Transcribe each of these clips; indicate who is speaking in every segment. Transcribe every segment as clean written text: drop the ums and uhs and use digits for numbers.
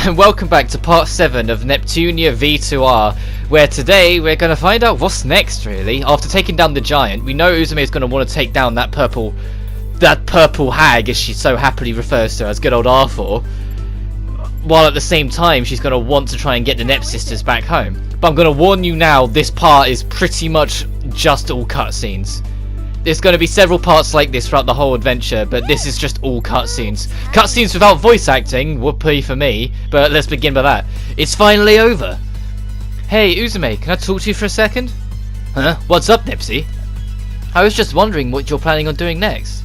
Speaker 1: and welcome back to part 7 of Neptunia VIIR, where today we're going to find out what's next, really. After taking down the giant, we know Uzume is going to want to take down that purple hag, as she so happily refers to her as good old R4, while at the same time she's going to want to try and get the Nep sisters back home. But I'm going to warn you now, this part is pretty much just all cutscenes. There's going to be several parts like this throughout the whole adventure, but this is just all cutscenes. Cutscenes without voice acting, whoopee for me, but let's begin with that. It's finally over. Hey, Uzume, can I talk to you for a second? Huh? What's up, Nipsey? I was just wondering what you're planning on doing next.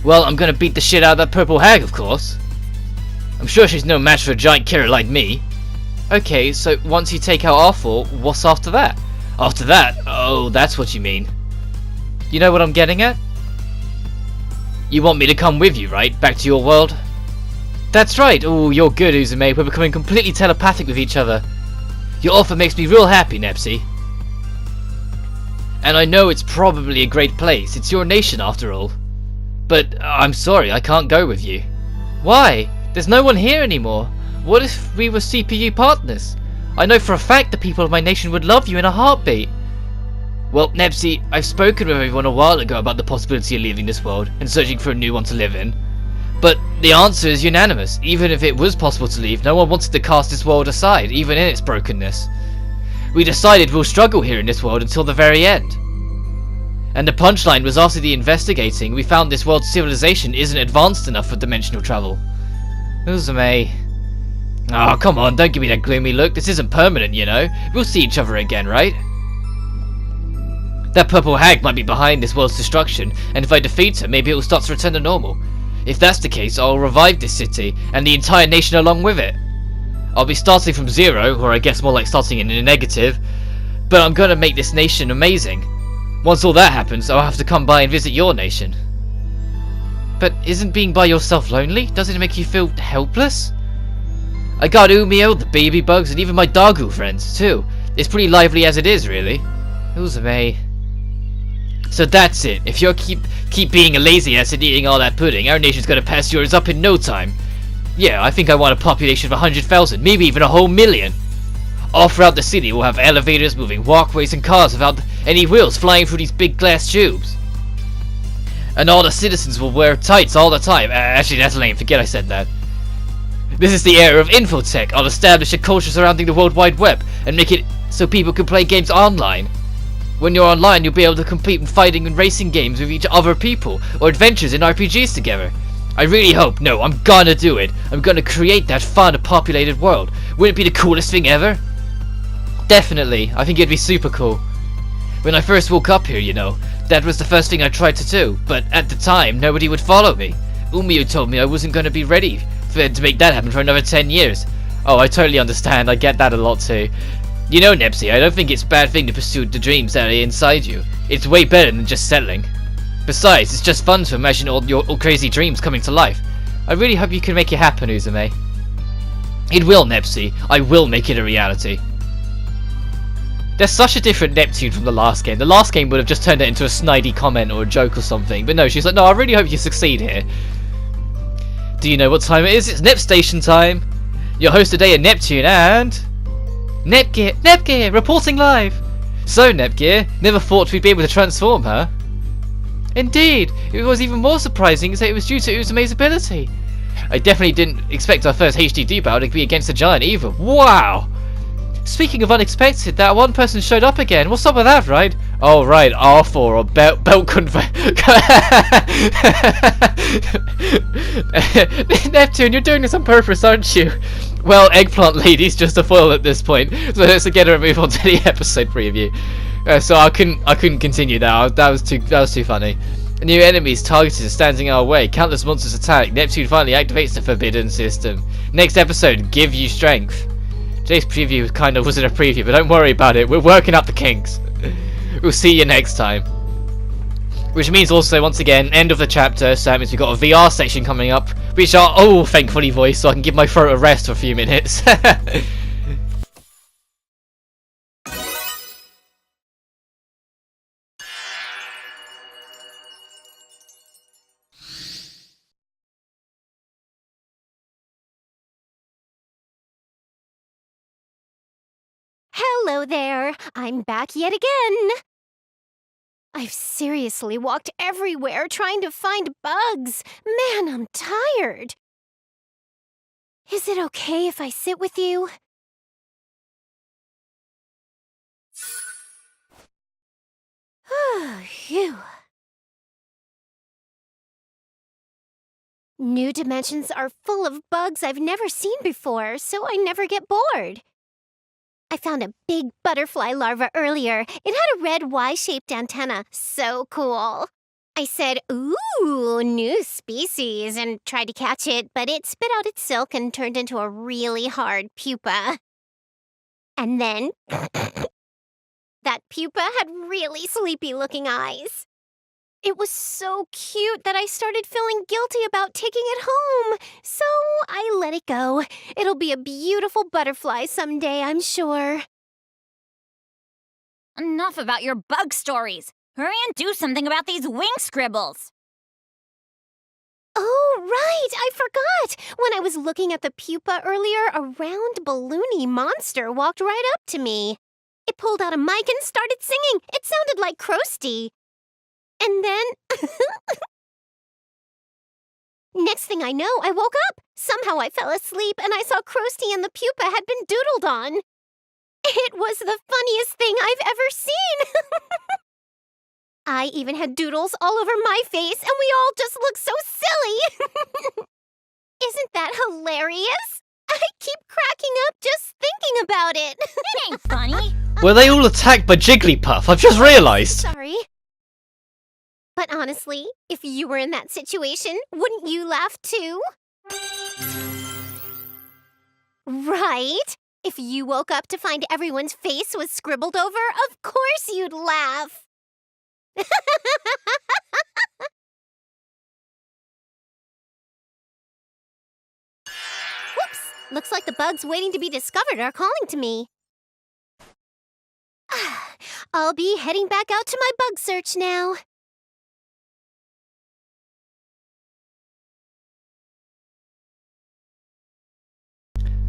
Speaker 1: Well, I'm going to beat the shit out of that purple hag, of course. I'm sure she's no match for a giant killer like me. Okay, so once you take out R4, what's after that? After that? Oh, that's what you mean. You know what I'm getting at? You want me to come with you, right? Back to your world? That's right! Oh, you're good, Uzume. We're becoming completely telepathic with each other. Your offer makes me real happy, Nepsy. And I know it's probably a great place. It's your nation, after all. But I'm sorry, I can't go with you. Why? There's no one here anymore. What if we were CPU partners? I know for a fact the people of my nation would love you in a heartbeat. Well, Nepsy, I've spoken with everyone a while ago about the possibility of leaving this world and searching for a new one to live in. But the answer is unanimous. Even if it was possible to leave, no one wanted to cast this world aside, even in its brokenness. We decided we'll struggle here in this world until the very end. And the punchline was, after the investigating, we found this world's civilization isn't advanced enough for dimensional travel. Uzume. Oh, come on, don't give me that gloomy look. This isn't permanent, you know. We'll see each other again, right? That purple hag might be behind this world's destruction, and if I defeat her, maybe it will start to return to normal. If that's the case, I'll revive this city, and the entire nation along with it. I'll be starting from zero, or I guess more like starting in a negative, but I'm gonna make this nation amazing. Once all that happens, I'll have to come by and visit your nation. But isn't being by yourself lonely? Doesn't it make you feel helpless? I got Umio, the baby bugs, and even my doggo friends, too. It's pretty lively as it is, really. Uzume. So that's it. If you keep being a lazy ass and eating all that pudding, our nation's gonna pass yours up in no time. Yeah, I think I want a population of 100,000, maybe even a whole million. All throughout the city we'll have elevators, moving walkways, and cars without any wheels flying through these big glass tubes. And all the citizens will wear tights all the time. Actually, that's lame. Forget I said that. This is the era of infotech. I'll establish a culture surrounding the World Wide Web and make it so people can play games online. When you're online, you'll be able to compete in fighting and racing games with each other people, or adventures in RPGs together. I really hope, no, I'm gonna do it. I'm gonna create that fun, populated world. Wouldn't it be the coolest thing ever? Definitely, I think it'd be super cool. When I first woke up here, you know, that was the first thing I tried to do, but at the time, nobody would follow me. Umiyu told me I wasn't gonna be ready to make that happen for another 10 years. Oh, I totally understand, I get that a lot too. You know, Nepsy, I don't think it's a bad thing to pursue the dreams that are inside you. It's way better than just settling. Besides, it's just fun to imagine all your crazy dreams coming to life. I really hope you can make it happen, Uzume. It will, Nepsy. I will make it a reality. There's such a different Neptune from the last game. The last game would have just turned it into a snidey comment or a joke or something. But no, she's like, no, I really hope you succeed here. Do you know what time it is? It's Nep Station time. Your host today are Neptune and... Nepgear, reporting live! So, Nepgear, never thought we'd be able to transform, huh? Indeed! It was even more surprising that it was due to Uzume's ability. I definitely didn't expect our first HDD battle to be against a giant either. Wow! Speaking of unexpected, that one person showed up again. What's up with that, right? Oh, right, R4 or belt convert. Neptune, you're doing this on purpose, aren't you? Well, Eggplant Lady's just a foil at this point, so let's get her and move on to the episode preview. So I couldn't continue that. That was too funny. New enemies targeted and standing our way. Countless monsters attack. Neptune finally activates the forbidden system. Next episode, give you strength. Today's preview kind of wasn't a preview, but don't worry about it. We're working up the kinks. We'll see you next time. Which means also, once again, end of the chapter, so that means we've got a VR section coming up, which I'll, thankfully voice, so I can give my throat a rest for a few minutes.
Speaker 2: Hello there. I'm back yet again. I've seriously walked everywhere trying to find bugs. Man, I'm tired. Is it okay if I sit with you? Phew. New dimensions are full of bugs I've never seen before, so I never get bored. I found a big butterfly larva earlier. It had a red Y-shaped antenna. So cool. I said, ooh, new species, and tried to catch it, but it spit out its silk and turned into a really hard pupa. And then, that pupa had really sleepy-looking eyes. It was so cute that I started feeling guilty about taking it home, so I let it go. It'll be a beautiful butterfly someday, I'm sure.
Speaker 3: Enough about your bug stories. Hurry and do something about these wing scribbles.
Speaker 2: Oh, right! I forgot! When I was looking at the pupa earlier, a round balloony monster walked right up to me. It pulled out a mic and started singing. It sounded like Krusty. And then... Next thing I know, I woke up. Somehow I fell asleep and I saw Krusty and the pupa had been doodled on. It was the funniest thing I've ever seen. I even had doodles all over my face and we all just looked so silly. Isn't that hilarious? I keep cracking up just thinking about it.
Speaker 3: It ain't funny.
Speaker 1: Were they all attacked by Jigglypuff? I've just realised!
Speaker 2: Sorry. But honestly, if you were in that situation, wouldn't you laugh too? Right? If you woke up to find everyone's face was scribbled over, of course you'd laugh. Whoops! Looks like the bugs waiting to be discovered are calling to me. I'll be heading back out to my bug search now.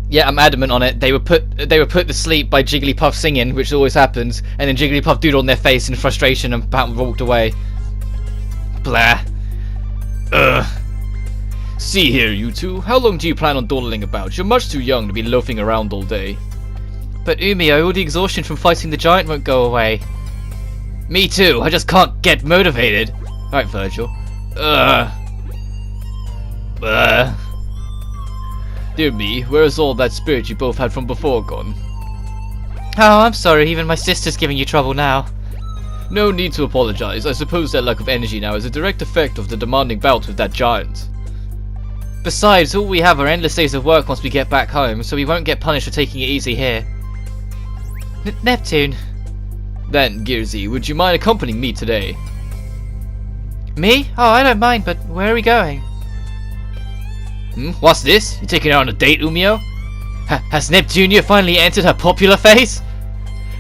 Speaker 1: Yeah, I'm adamant on it. They were put to sleep by Jigglypuff singing, which always happens, and then Jigglypuff doodled on their face in frustration and walked away. Blah. Ugh. See here, you two. How long do you plan on dawdling about? You're much too young to be loafing around all day. But Umio, all the exhaustion from fighting the giant won't go away. Me too. I just can't get motivated. Alright, Virgil. Ugh. Dear me, where is all that spirit you both had from before gone? Oh, I'm sorry, even my sister's giving you trouble now. No need to apologize. I suppose that lack of energy now is a direct effect of the demanding bout with that giant. Besides, all we have are endless days of work once we get back home, so we won't get punished for taking it easy here. Neptune. Then, Gearsy, would you mind accompanying me today? Me? Oh, I don't mind, but where are we going? What's this? You taking her on a date, Umio? Has Neptunia finally entered her popular phase?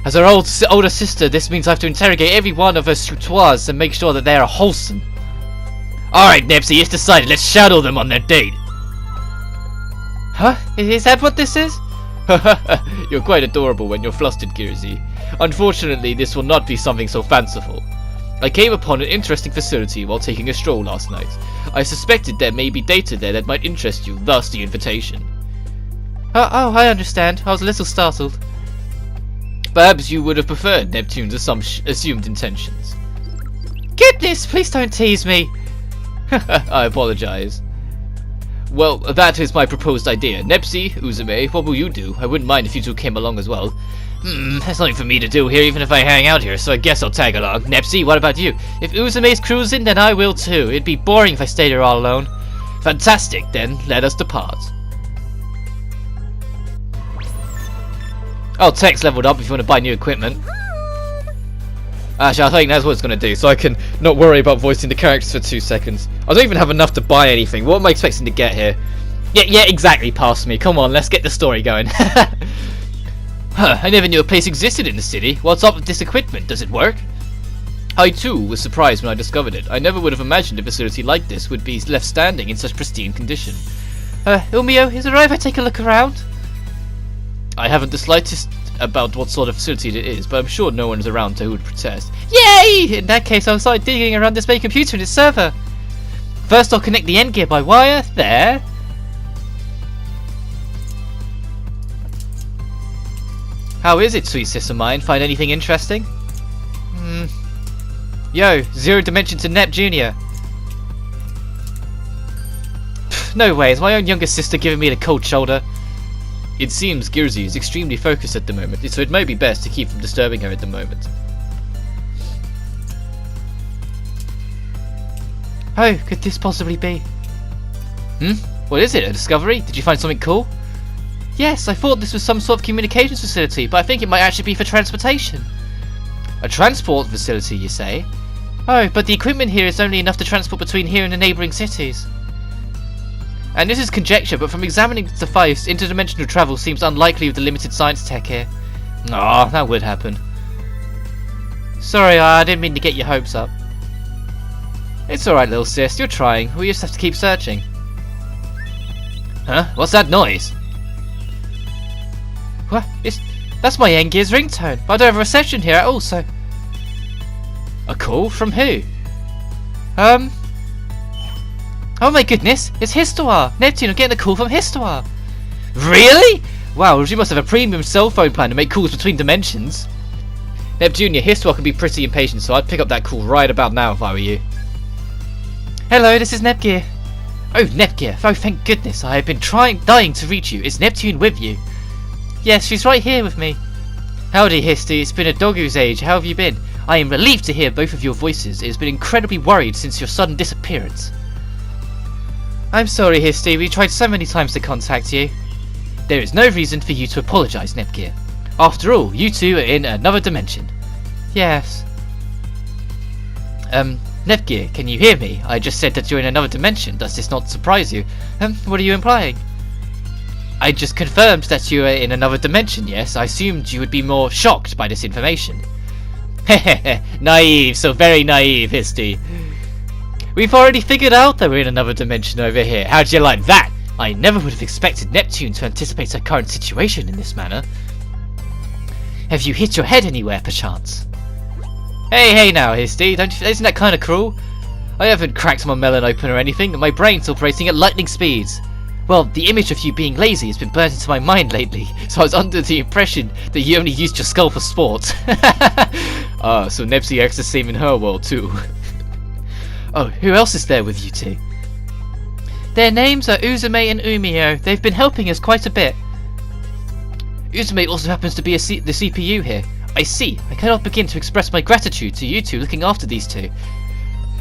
Speaker 1: As her older sister, this means I have to interrogate every one of her suitoires and make sure that they are wholesome. Alright, Nepsy, it's decided. Let's shadow them on their date. Huh? Is that what this is? You're quite adorable when you're flustered, Gearsy. Unfortunately, this will not be something so fanciful. I came upon an interesting facility while taking a stroll last night. I suspected there may be data there that might interest you, thus the invitation. Oh, I understand. I was a little startled. Perhaps you would have preferred Neptune's assumed intentions. Goodness, please don't tease me. I apologize. Well, that is my proposed idea. Nepsy, Uzume, what will you do? I wouldn't mind if you two came along as well. There's nothing for me to do here even if I hang out here, so I guess I'll tag along. Nepsy, what about you? If Uzume's cruising, then I will too. It'd be boring if I stayed here all alone. Fantastic, then let us depart. Oh, Tech's leveled up if you want to buy new equipment. Actually, I think that's what it's going to do, so I can not worry about voicing the characters for 2 seconds. I don't even have enough to buy anything. What am I expecting to get here? Yeah, exactly, past me. Come on, let's get the story going. I never knew a place existed in the city. What's up with this equipment? Does it work? I too was surprised when I discovered it. I never would have imagined a facility like this would be left standing in such pristine condition. Umio, is it alright if I take a look around? I haven't the slightest about what sort of facility it is, but I'm sure no one's around who would protest. Yay! In that case, I'll start digging around this main computer and its server. First, I'll connect the end gear by wire. There. How is it, sweet sister mine? Find anything interesting? Yo, 0 dimension to Nep Jr. No way, is my own younger sister giving me the cold shoulder? It seems Girzy is extremely focused at the moment, so it may be best to keep from disturbing her at the moment. Oh, could this possibly be? What is it, a discovery? Did you find something cool? Yes, I thought this was some sort of communications facility, but I think it might actually be for transportation. A transport facility, you say? Oh, but the equipment here is only enough to transport between here and the neighbouring cities. And this is conjecture, but from examining the device, interdimensional travel seems unlikely with the limited science tech here. Ah, that would happen. Sorry, I didn't mean to get your hopes up. It's alright, little sis, you're trying. We just have to keep searching. Huh? What's that noise? What? That's my N-Gear's ringtone, but I don't have a reception here at all, so... A call? From who? Oh my goodness, it's Histoire! Neptune, I'm getting a call from Histoire! Really? Wow, she must have a premium cell phone plan to make calls between dimensions. Nep Jr., Histoire can be pretty impatient, so I'd pick up that call right about now if I were you. Hello, this is Nepgear. Oh, Nepgear, oh thank goodness, I have been dying to reach you. Is Neptune with you? Yes, she's right here with me. Howdy, Histy, it's been a doggo's age, how have you been? I am relieved to hear both of your voices. It has been incredibly worried since your sudden disappearance. I'm sorry, Histy, we tried so many times to contact you. There is no reason for you to apologise, Nepgear. After all, you two are in another dimension. Yes. Nepgear, can you hear me? I just said that you're in another dimension. Does this not surprise you? What are you implying? I just confirmed that you are in another dimension, yes. I assumed you would be more shocked by this information. Hehehe, naive, so very naive, Histy. We've already figured out that we're in another dimension over here. How'd you like that? I never would have expected Neptune to anticipate her current situation in this manner. Have you hit your head anywhere, perchance? Hey now, Histy, isn't that kind of cruel? I haven't cracked my melon open or anything, and my brain's operating at lightning speeds. Well, the image of you being lazy has been burnt into my mind lately, so I was under the impression that you only used your skull for sport. So Nepsy acts the same in her world too. Oh, who else is there with you two? Their names are Uzume and Umio. They've been helping us quite a bit. Uzume also happens to be the CPU here. I see. I cannot begin to express my gratitude to you two looking after these two.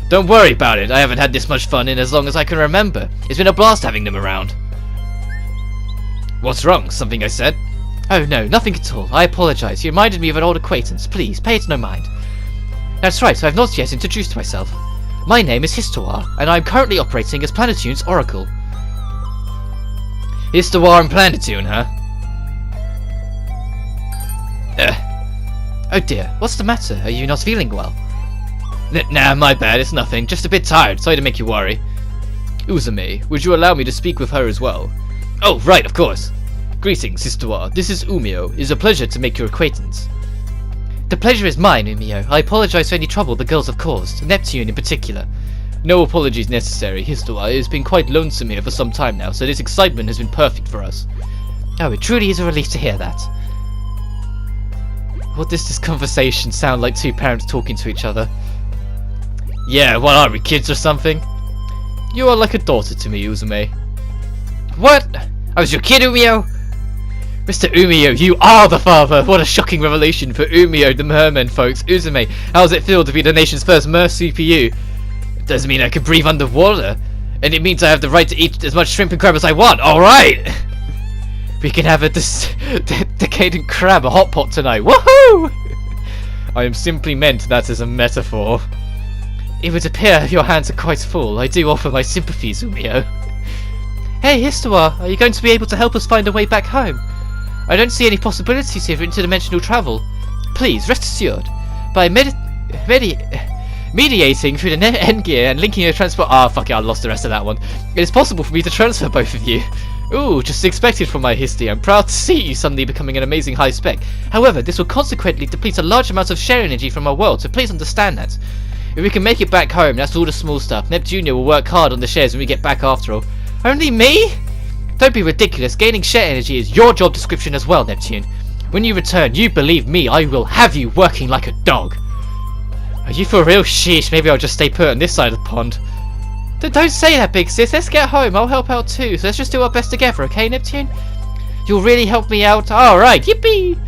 Speaker 1: Don't worry about it. I haven't had this much fun in as long as I can remember. It's been a blast having them around. What's wrong? Something I said? Oh no, nothing at all. I apologise. You reminded me of an old acquaintance. Please, pay it no mind. That's right, I have not yet introduced myself. My name is Histoire, and I am currently operating as Planitune's Oracle. Histoire and Planitune, huh? Oh dear, what's the matter? Are you not feeling well? Nah, my bad, it's nothing. Just a bit tired, sorry to make you worry. Uzume, would you allow me to speak with her as well? Oh, right, of course. Greetings, Histoire. This is Umio. It is a pleasure to make your acquaintance. The pleasure is mine, Umio. I apologise for any trouble the girls have caused, Neptune in particular. No apologies necessary, Histoire. It has been quite lonesome here for some time now, so this excitement has been perfect for us. Oh, it truly is a relief to hear that. What does this conversation sound like two parents talking to each other? Yeah, what are we, kids or something? You are like a daughter to me, Uzume. What? I was your kid, Umio? Mr. Umio, you are the father! What a shocking revelation for Umio, the merman, folks. Uzume, how does it feel to be the nation's first mer CPU? It doesn't mean I can breathe underwater. And it means I have the right to eat as much shrimp and crab as I want. Alright! We can have a decadent crab, a hot pot tonight. Woohoo! I am simply meant that as a metaphor. It would appear your hands are quite full. I do offer my sympathies, Umio. Hey, Histoire, are you going to be able to help us find a way back home? I don't see any possibilities here for interdimensional travel. Please, rest assured, by mediating through the end gear and linking your transport... Ah, fuck it, I lost the rest of that one. It is possible for me to transfer both of you. Ooh, just expected from my history. I'm proud to see you suddenly becoming an amazing high spec. However, this will consequently deplete a large amount of share energy from our world, so please understand that. If we can make it back home, that's all the small stuff. Neptunia will work hard on the shares when we get back after all. Only me? Don't be ridiculous. Gaining share energy is your job description as well, Neptune. When you return, you believe me, I will have you working like a dog. Are you for real? Sheesh, maybe I'll just stay put on this side of the pond. Don't say that, big sis. Let's get home. I'll help out too. So let's just do our best together, okay, Neptune? You'll really help me out? Alright, yippee!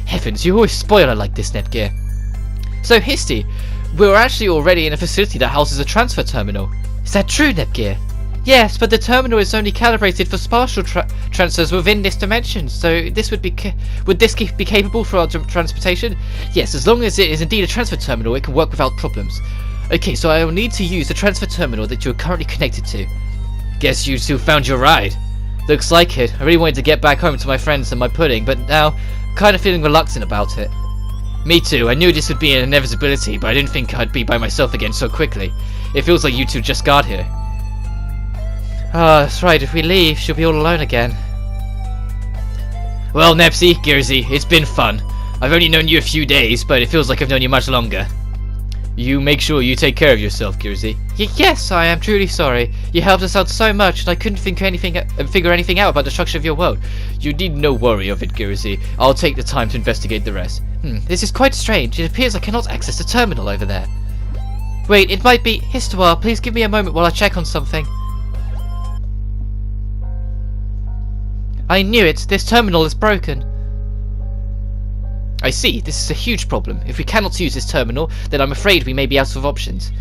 Speaker 1: Heavens, you always spoil her like this, Netgear. So, Histy, we're actually already in a facility that houses a transfer terminal. Is that true, Netgear? Yes, but the terminal is only calibrated for spatial transfers within this dimension, so this would be be capable for our transportation? Yes, as long as it is indeed a transfer terminal, it can work without problems. Okay, so I will need to use the transfer terminal that you are currently connected to. Guess you two found your ride. Looks like it. I really wanted to get back home to my friends and my pudding, but now I'm kind of feeling reluctant about it. Me too. I knew this would be an inevitability, but I didn't think I'd be by myself again so quickly. It feels like you two just got here. Ah, that's right. If we leave, she'll be all alone again. Well, Nepsy, Gearsy, it's been fun. I've only known you a few days, but it feels like I've known you much longer. You make sure you take care of yourself, Gearsy. Yes, I am truly sorry. You helped us out so much, and I couldn't figure anything out about the structure of your world. You need no worry of it, Gearsy. I'll take the time to investigate the rest. This is quite strange. It appears I cannot access the terminal over there. Wait, it might be... Histoire, please give me a moment while I check on something. I knew it. This terminal is broken. I see. This is a huge problem. If we cannot use this terminal, then I'm afraid we may be out of options.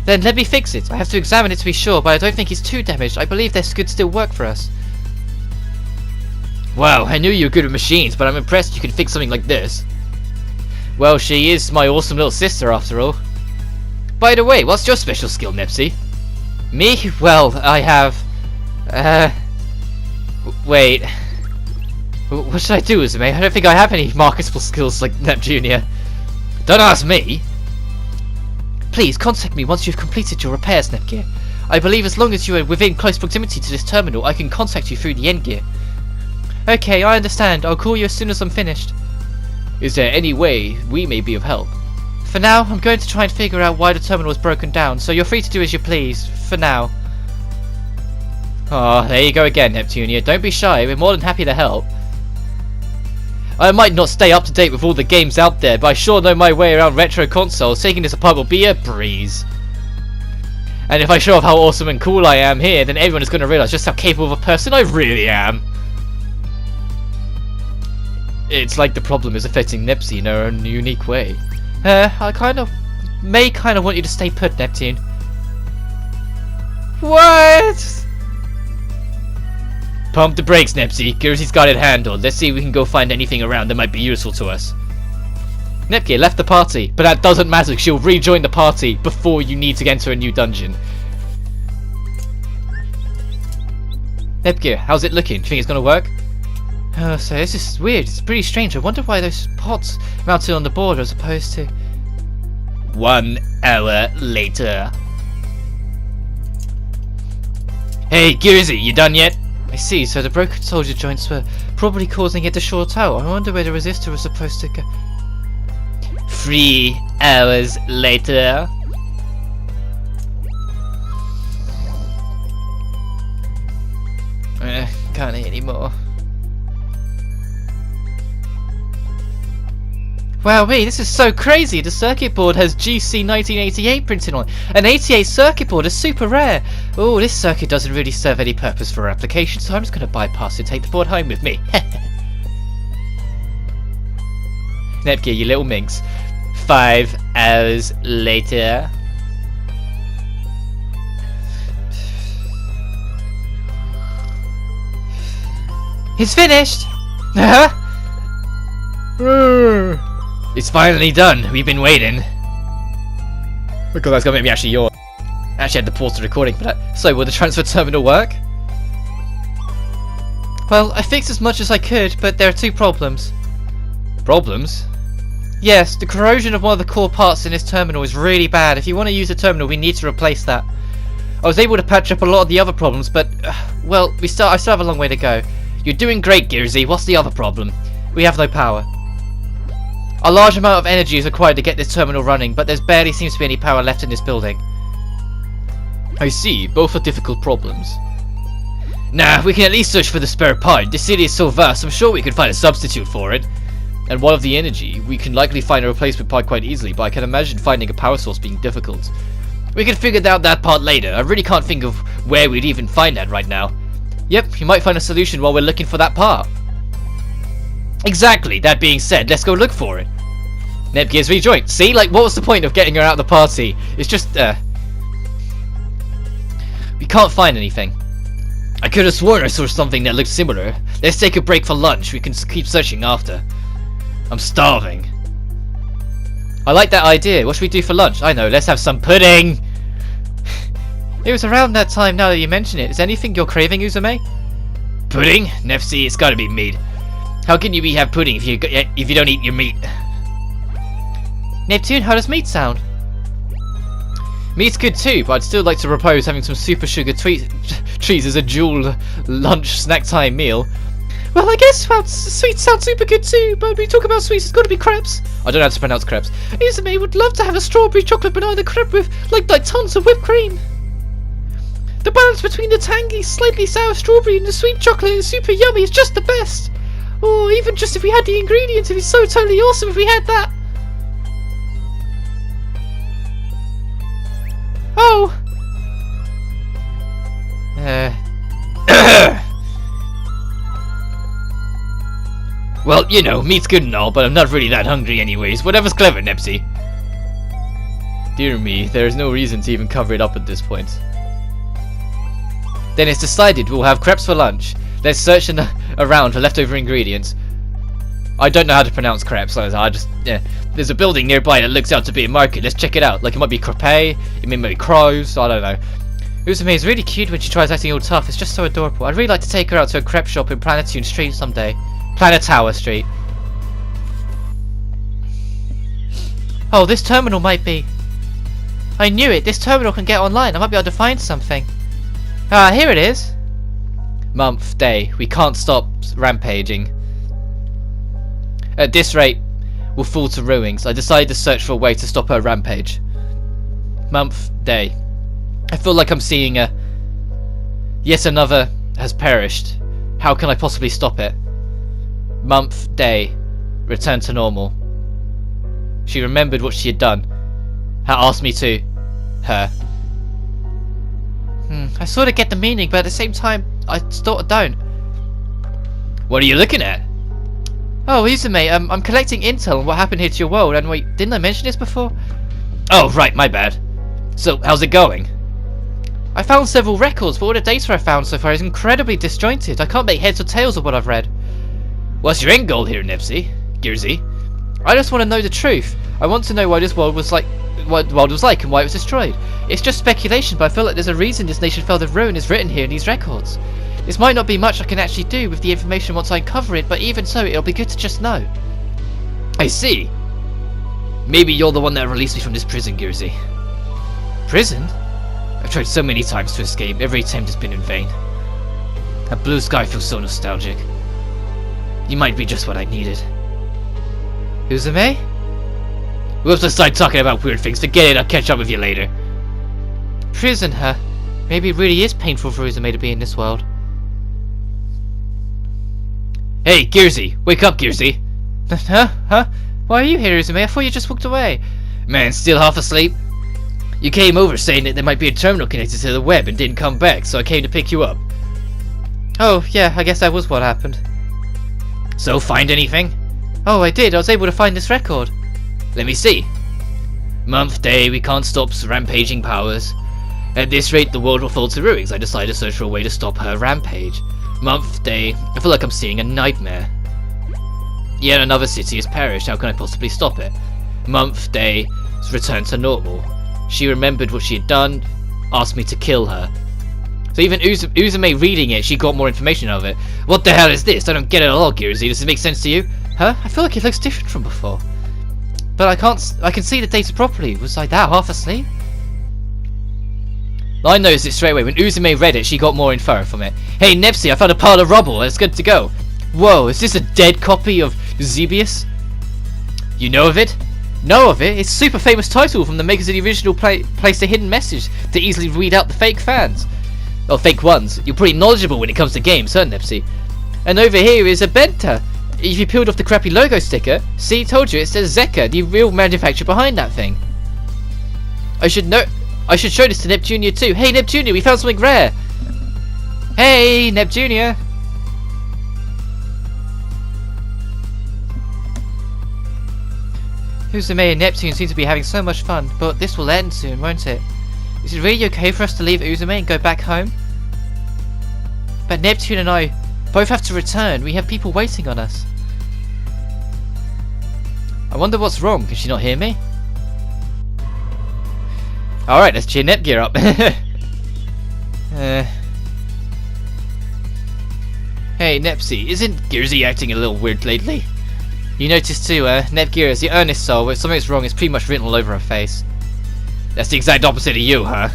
Speaker 1: Then let me fix it. I have to examine it to be sure, but I don't think it's too damaged. I believe this could still work for us. Wow, I knew you were good with machines, but I'm impressed you could fix something like this. Well, she is my awesome little sister after all. By the way, what's your special skill, Nepsy? Me? Well, I have... Wait... What should I do, Uzume? I don't think I have any marketable skills like Neptunia. Don't ask me! Please, contact me once you've completed your repairs, Netgear. I believe as long as you are within close proximity to this terminal, I can contact you through the Endgear. Okay, I understand. I'll call you as soon as I'm finished. Is there any way we may be of help? For now, I'm going to try and figure out why the terminal was broken down, so you're free to do as you please, for now. Oh, there you go again, Neptunia. Don't be shy, we're more than happy to help. I might not stay up to date with all the games out there, but I sure know my way around retro consoles. Taking this apart will be a breeze. And if I show off how awesome and cool I am here, then everyone is going to realise just how capable of a person I really am. It's like the problem is affecting Nepsy in her own unique way. I may kind of want you to stay put, Neptune. What? Pump the brakes, Nepsy. Gearsy's got it handled. Let's see if we can go find anything around that might be useful to us. Nepgear left the party, but that doesn't matter. She'll rejoin the party before you need to enter a new dungeon. Nepgear, how's it looking? Do you think it's gonna work? Oh, so this is weird. It's pretty strange. I wonder why those pots mounted on the border as opposed to... 1 hour later. Hey, Gearsy, you done yet? I see, so the broken soldier joints were probably causing it to short out. I wonder where the resistor was supposed to go. 3 hours later. Can't eat anymore. Wow, this is so crazy! The circuit board has GC 1988 printed on it. An 88 circuit board is super rare! Oh, this circuit doesn't really serve any purpose for our application, so I'm just going to bypass it and take the board home with me. Nepgear, you little minx. 5 hours later. It's finished! It's finally done. We've been waiting. Because that's gonna make me actually yawn. I actually had to pause the recording for that. So, will the transfer terminal work? Well, I fixed as much as I could, but there are 2 problems. Problems? Yes, the corrosion of one of the core parts in this terminal is really bad. If you want to use the terminal, we need to replace that. I was able to patch up a lot of the other problems, but, well, I still have a long way to go. You're doing great, Gearsy. What's the other problem? We have no power. A large amount of energy is required to get this terminal running, but there barely seems to be any power left in this building. I see. Both are difficult problems. Nah, we can at least search for the spare part. This city is so vast, I'm sure we could find a substitute for it. And one of the energy, we can likely find a replacement part quite easily, but I can imagine finding a power source being difficult. We can figure out that part later. I really can't think of where we'd even find that right now. Yep, you might find a solution while we're looking for that part. Exactly, that being said, let's go look for it. Nepgear's rejoined. See, like, what was the point of getting her out of the party? It's just, we can't find anything. I could have sworn I saw something that looked similar. Let's take a break for lunch. We can keep searching after. I'm starving. I like that idea. What should we do for lunch? I know, let's have some pudding! It was around that time now that you mention it. Is there anything you're craving, Uzume? Pudding? Nefsi, it's gotta be meat. How can you have pudding if you don't eat your meat? Neptune, how does meat sound? Meat's good too, but I'd still like to propose having some super sugar treats as a dual lunch snack time meal. Well, I guess sweets sound super good too, but when we talk about sweets, it's gotta be crepes. I don't know how to pronounce crepes. Uzume would love to have a strawberry chocolate banana crepe with like tons of whipped cream. The balance between the tangy, slightly sour strawberry and the sweet chocolate is super yummy. It's just the best. Or even just if we had the ingredients, it'd be so totally awesome if we had that. Oh. Well, you know, meat's good and all, but I'm not really that hungry anyways. Whatever's clever, Nepsy. Dear me, there is no reason to even cover it up at this point. Then it's decided we'll have crepes for lunch. Let's search around for leftover ingredients. I don't know how to pronounce crepes, so there's a building nearby that looks out to be a market. Let's check it out. Like, it might be crepe, it may be crows, I don't know. Uzume is really cute when she tries acting all tough. It's just so adorable. I'd really like to take her out to a crepe shop in Planetown Street someday. Planetower Street. Oh, this terminal might be... I knew it. This terminal can get online. I might be able to find something. Ah, here it is. Month, day. We can't stop rampaging. At this rate, we'll fall to ruins. I decided to search for a way to stop her rampage. Month, day. I feel like I'm seeing a... Yet another has perished. How can I possibly stop it? Month, day. Return to normal. She remembered what she had done. Asked me to. Her. I sort of get the meaning, but at the same time, I sort of don't. What are you looking at? Oh, Uzume, I'm collecting intel on what happened here to your world, and wait, didn't I mention this before? Oh, right, my bad. So, how's it going? I found several records, but all the data I found so far is incredibly disjointed. I can't make heads or tails of what I've read. What's your end goal here, Nipsey? Gearsy? I just want to know the truth. I want to know why this world was like, what the world was like and why it was destroyed. It's just speculation, but I feel like there's a reason this nation fell to ruin is written here in these records. This might not be much I can actually do with the information once I uncover it, but even so, it'll be good to just know. I see. Maybe you're the one that released me from this prison, Gearsy. Prison? I've tried so many times to escape, every attempt has been in vain. That blue sky feels so nostalgic. You might be just what I needed. Uzume? We'll have to start talking about weird things. Forget it, I'll catch up with you later. Prison, huh? Maybe it really is painful for Uzume to be in this world. Hey, Gearsy! Wake up, Gearsy! Huh? Why are you here, Uzume? I thought you just walked away. Man, still half asleep? You came over saying that there might be a terminal connected to the web and didn't come back, so I came to pick you up. Oh, yeah, I guess that was what happened. So, find anything? Oh, I did. I was able to find this record. Let me see. Month, day, we can't stop rampaging powers. At this rate, the world will fall to ruins. I decided to search for a way to stop her rampage. Month, day, I feel like I'm seeing a nightmare. Yet another city has perished. How can I possibly stop it? Month, day, return to normal. She remembered what she had done, asked me to kill her. So even Uzume reading it, she got more information out of it. What the hell is this? I don't get it at all, Gearsy. Does it make sense to you? Huh? I feel like it looks different from before. But I can see the data properly. Was I that half asleep? I noticed it straight away. When Uzume read it, she got more info from it. Hey, Nepsi, I found a pile of rubble. It's good to go. Whoa, is this a dead copy of Eusebius? You know of it? Know of it? It's a super famous title from the makers of the original placed a hidden message to easily weed out the fake fans. Or fake ones. You're pretty knowledgeable when it comes to games, huh, Nepsi? And over here is a Benta. If you peeled off the crappy logo sticker, see, told you, it says Zeka, the real manufacturer behind that thing. I should show this to Neptunia too. Hey, Neptunia, we found something rare. Hey, Neptunia. Uzume and Neptune seem to be having so much fun, but this will end soon, won't it? Is it really okay for us to leave Uzume and go back home? But Neptune and I both have to return. We have people waiting on us. I wonder what's wrong. Can she not hear me? Alright, let's cheer Netgear up. Hey, Nepsy, isn't Gearsy acting a little weird lately? You notice too, Netgear is the earnest soul. If something's wrong, it's pretty much written all over her face. That's the exact opposite of you, huh?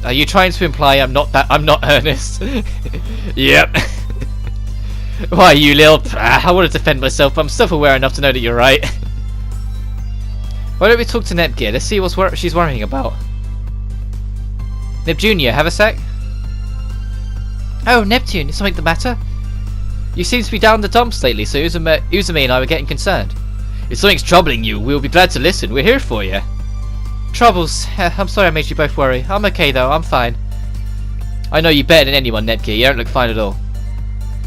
Speaker 1: Are you trying to imply I'm not earnest? Yep. Why, you little... I want to defend myself, but I'm self-aware enough to know that you're right. Why don't we talk to Netgear? Let's see what she's worrying about. Neptunia, have a sec? Oh, Neptune, is something the matter? You seem to be down the dumps lately, so Uzume and I were getting concerned. If something's troubling you, we'll be glad to listen. We're here for you. Troubles. I'm sorry I made you both worry. I'm okay though, I'm fine. I know you better than anyone, Netgear. You don't look fine at all.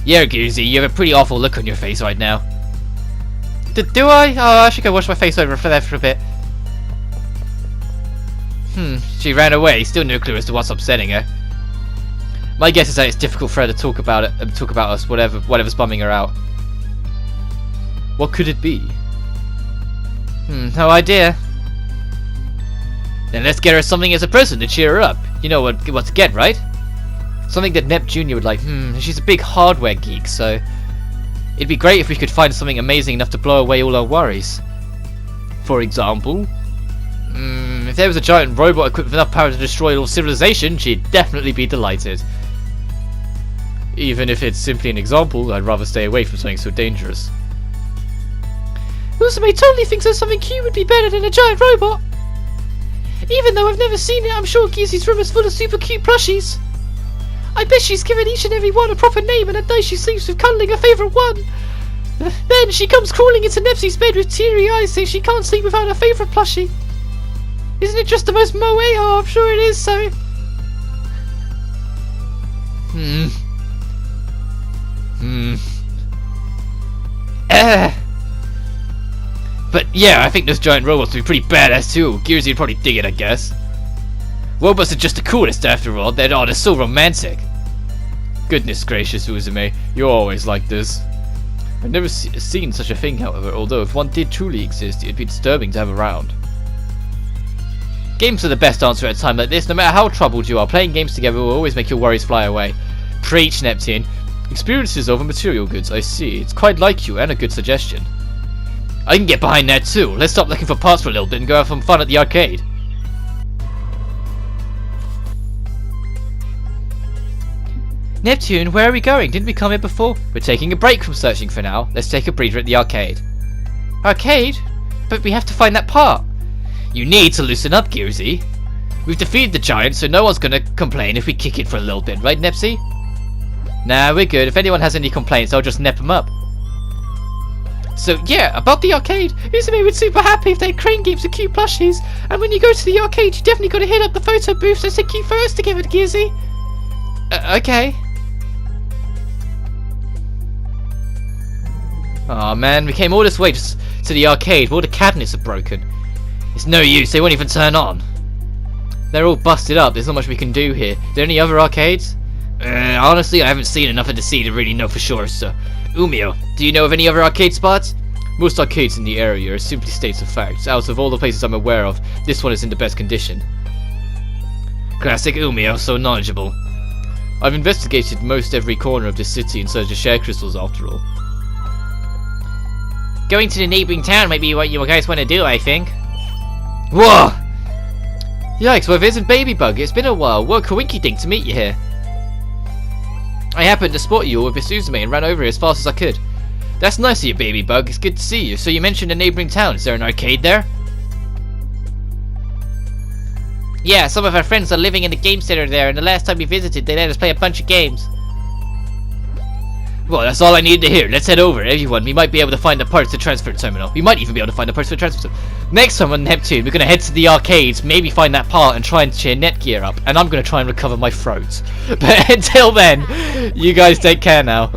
Speaker 1: Yeah, Gearsy, you have a pretty awful look on your face right now. Do I? Oh, I should go wash my face over there for a bit. She ran away. Still no clue as to what's upsetting her. My guess is that it's difficult for her to talk about it and talk about us, whatever's bumming her out. What could it be? No idea. Then let's get her something as a present to cheer her up. You know what to get, right? Something that Nep Jr. would like. She's a big hardware geek, so it'd be great if we could find something amazing enough to blow away all our worries. For example, if there was a giant robot equipped with enough power to destroy all civilization, she'd definitely be delighted. Even if it's simply an example, I'd rather stay away from something so dangerous. Uzume totally thinks that something cute would be better than a giant robot. Even though I've never seen it, I'm sure Gizzy's room is full of super cute plushies. I bet she's given each and every one a proper name, and at night she sleeps with cuddling her favourite one. Then she comes crawling into Nepsy's bed with teary eyes, saying she can't sleep without her favourite plushie. Isn't it just the most moe? Oh, I'm sure it is, so... But yeah, I think those giant robots would be pretty badass too. Gearsy would probably dig it, I guess. Robots are just the coolest after all. They're so romantic. Goodness gracious, Uzume, you're always like this. I've never seen such a thing, however, although if one did truly exist, it'd be disturbing to have around. Games are the best answer at a time like this. No matter how troubled you are, playing games together will always make your worries fly away. Preach, Neptune. Experiences over material goods, I see. It's quite like you, and a good suggestion. I can get behind that too. Let's stop looking for parts for a little bit and go have some fun at the arcade. Neptune, where are we going? Didn't we come here before? We're taking a break from searching for now. Let's take a breather at the arcade. Arcade? But we have to find that part. You need to loosen up, Gearsy. We've defeated the giant, so no one's gonna complain if we kick it for a little bit, right, Nepsy? Nah, we're good. If anyone has any complaints, I'll just nep them up. So yeah, about the arcade, Uzume would be super happy if they had crane games and cute plushies. And when you go to the arcade, you definitely got to hit up the photo booth so take cute photos together, Gearsy. Okay. Aw man, we came all this way just to the arcade where all the cabinets are broken. It's no use, they won't even turn on. They're all busted up, there's not much we can do here. Are there any other arcades? Honestly, I haven't seen enough of the sea to really know for sure, so... Umio, do you know of any other arcade spots? Most arcades in the area are simply states of facts. Out of all the places I'm aware of, this one is in the best condition. Classic Umio, so knowledgeable. I've investigated most every corner of this city in search of share crystals after all. Going to the neighbouring town might be what you guys want to do, I think. Whoa! Yikes, well, there's a baby bug. It's been a while. What a coinky dink to meet you here. I happened to spot you all with your Suzume and ran over here as fast as I could. That's nice of you, baby bug. It's good to see you. So you mentioned a neighbouring town. Is there an arcade there? Yeah, some of our friends are living in the game center there, and the last time we visited, they let us play a bunch of games. Well, that's all I needed to hear. Let's head over, everyone. We might be able to find the parts to transfer terminal. We might even be able to find the parts for the transfer terminal. Next time on Neptune, we're going to head to the arcades, maybe find that part, and try and cheer Netgear up. And I'm going to try and recover my throat. But until then, you guys take care now.